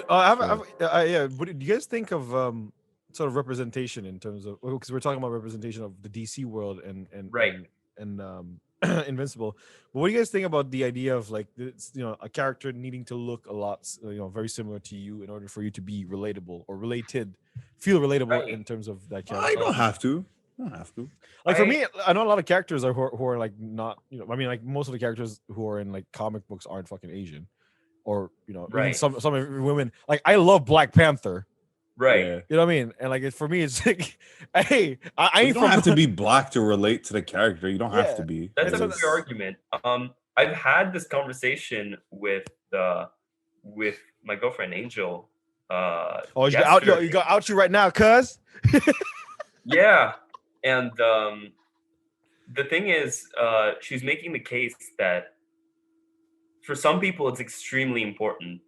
But yeah. What do you guys think of sort of representation in terms of, because we're talking about representation of the DC world Right. and Invincible. But what do you guys think about the idea of like this, a character needing to look a lot, very similar to you in order for you to be relatable or related, feel relatable Right. in terms of that I character? don't have to. I don't have to. Like for me, I know a lot of characters who are like not, I mean, like most of the characters who are in like comic books aren't fucking Asian, or even Right. some women. Like I love Black Panther. Right. Yeah. You know what I mean? And like for me, it's like, hey, I You ain't don't from have to be black to relate to the character. You don't have to Yeah. be. That's It a is- fair argument. I've had this conversation with my girlfriend Angel. Oh, you Yesterday. got out you right now, cuz. Yeah, and the thing is, she's making the case that for some people it's extremely important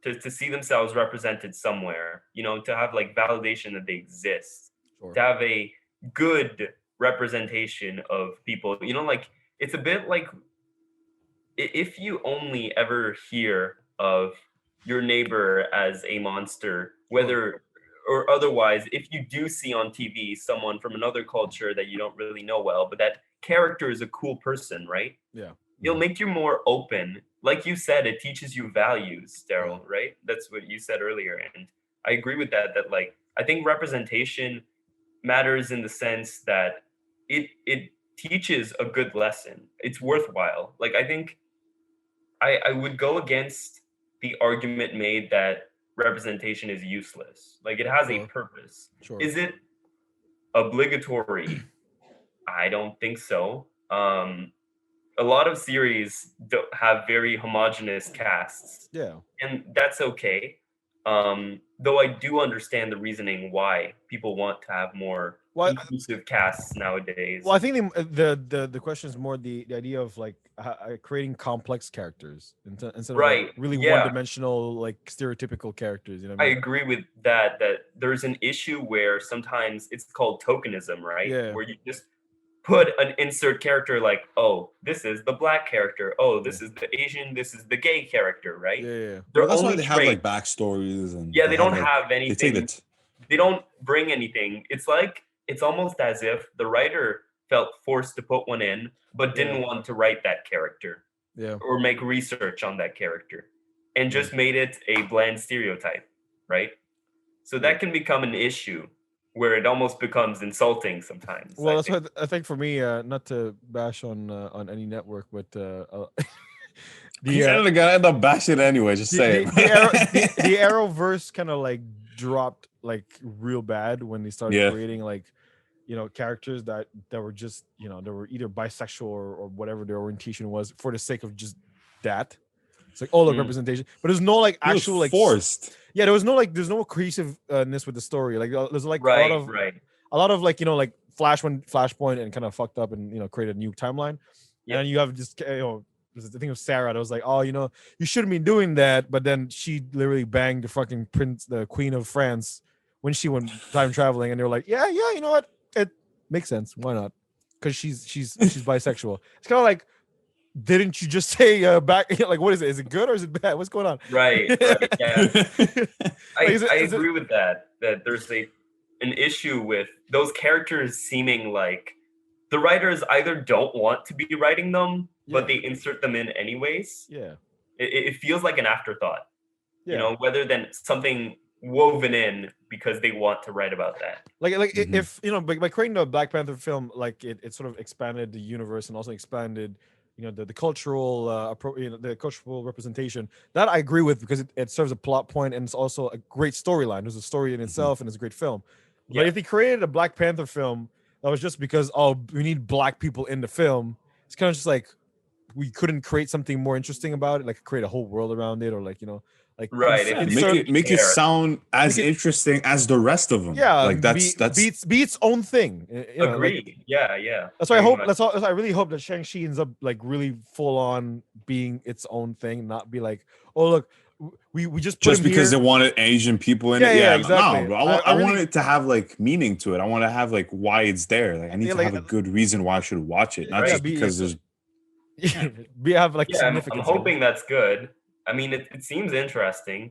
to see themselves represented somewhere. To have like validation that they exist, Sure. to have a good representation of people. Like it's a bit like if you only ever hear of your neighbor as a monster, whether or otherwise, if you do see on TV someone from another culture that you don't really know well, but that character is a cool person, right? Yeah. It'll make you more open. Like you said, it teaches you values, Daryl, right? That's what you said earlier. And I agree with that, like, I think representation matters in the sense that it teaches a good lesson. It's worthwhile. Like, I think I would go against the argument made that representation is useless. Like, it has a purpose. Sure. Is it obligatory? I don't think so. A lot of series have very homogenous casts. Yeah. And that's okay. Though I do understand the reasoning why people want to have more inclusive casts nowadays. Well, I think the question is more the idea of like creating complex characters instead of like really one-dimensional, like stereotypical characters. You know what I mean? I agree with that. That there's an issue where sometimes it's called tokenism, right? Yeah. Where you just put an insert character like, oh, this is the black character. Oh, this is the Asian. This is the gay character, right? Yeah. That's why they have like backstories and they don't have anything. They don't bring anything. It's almost as if the writer felt forced to put one in, but didn't want to write that character. Yeah. Or make research on that character, and just made it a bland stereotype, right? So that can become an issue where it almost becomes insulting sometimes. Well, that's what I think for me, not to bash on any network, but you're gonna end up bashing anyway. Just say it. The Arrowverse kind of like dropped like real bad when they started creating like characters that were just they were either bisexual or whatever their orientation was for the sake of just that. It's like look, representation, but there's no like actual like forced. Yeah, there's no cohesiveness with the story. Like there's like a lot of like like Flashpoint and kind of fucked up and created a new timeline. Yep. And you have just the thing of Sarah that was like, oh, you shouldn't be doing that, but then she literally banged the fucking the Queen of France when she went time traveling, and they were like, yeah, you know what, it makes sense, why not? Because she's bisexual. It's kind of like, didn't you just say back? Like, what is it? Is it good or is it bad? What's going on? Right. Yeah. I agree with that. That there's an issue with those characters seeming like the writers either don't want to be writing them, but they insert them in anyways. Yeah. It feels like an afterthought. Yeah. Rather than something woven in because they want to write about that. Like if by creating the Black Panther film, like it sort of expanded the universe and also expanded the cultural the cultural representation. That I agree with, because it serves a plot point and it's also a great storyline. There's a story in itself and it's a great film. But if they created a Black Panther film that was just because we need black people in the film, it's kind of just like we couldn't create something more interesting about it, like create a whole world around it, or like make it sound as interesting as the rest of them. Yeah, like that's be its own thing. Agreed. Like, yeah. That's why I hope. I really hope that Shang-Chi ends up like really full on being its own thing, not be like, oh look, we just because they wanted Asian people in it. Yeah, exactly. No, bro, I want it to have like meaning to it. I want to have like why it's there. Like I need to have a good reason why I should watch it, not just because there's. We have like significance. I'm hoping that's good. I mean, it seems interesting.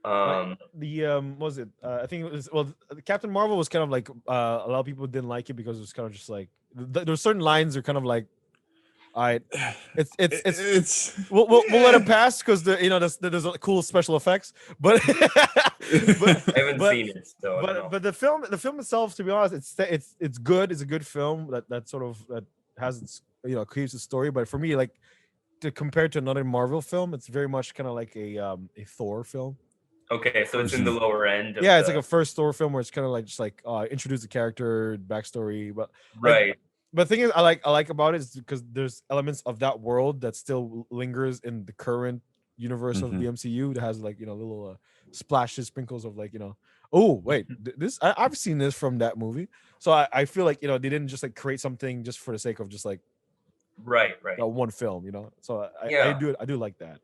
What was it? I think it was Captain Marvel was kind of like a lot of people didn't like it because it was kind of just like there's certain lines that are kind of like, all right, it's we'll let it pass because there's a cool special effects, but I haven't seen it, so I don't know. But the film itself, to be honest, it's good. It's a good film that sort of that has its creates a story. But for me, like to compare to another Marvel film, it's very much kind of like a Thor film. Okay, so it's in the lower end. Yeah, it's like a first Thor film where it's kind of like just like introduce the character, backstory, but right. But the thing is, I like about it is because there's elements of that world that still lingers in the current universe of the MCU that has like little splashes, sprinkles of like oh wait, this I've seen this from that movie. So I feel like they didn't just like create something just for the sake of just like right one film, So I do like that.